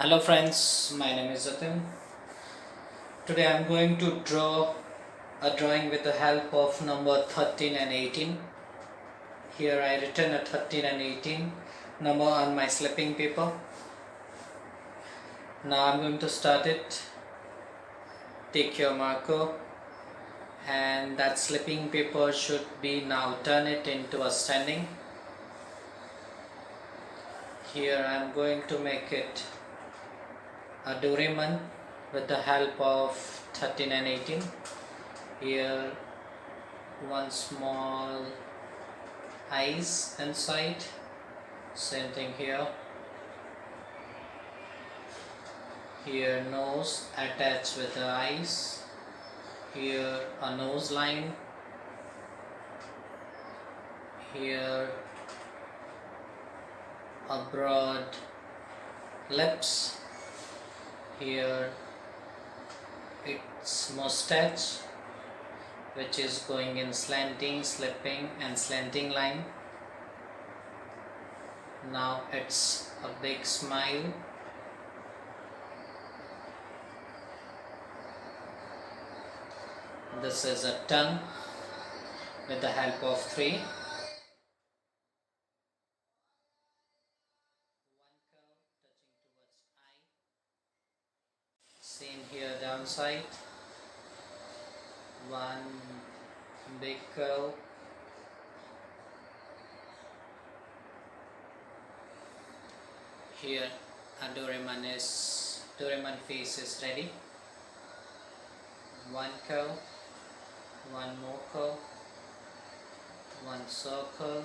Hello friends, my name is Jatin. Today I am going to draw a drawing with the help of number 13 and 18. Here I written a 13 and 18 number on my slipping paper. Now I am going to start it. Take your marker and that slipping paper should be now turn it into a standing. Here I am going to make it a Doraemon with the help of 13 and 18. Here one small eyes inside, same thing here. Here nose attached with the eyes. Here a nose line. Here a broad lips. Here its mustache, which is going in slanting, slipping and slanting line. Now it's a big smile. This is a tongue with the help of 3. One curve touching towards eye. Same here downside. One big curve. Here a Doraemon face is ready. One curve, one more curve, one circle.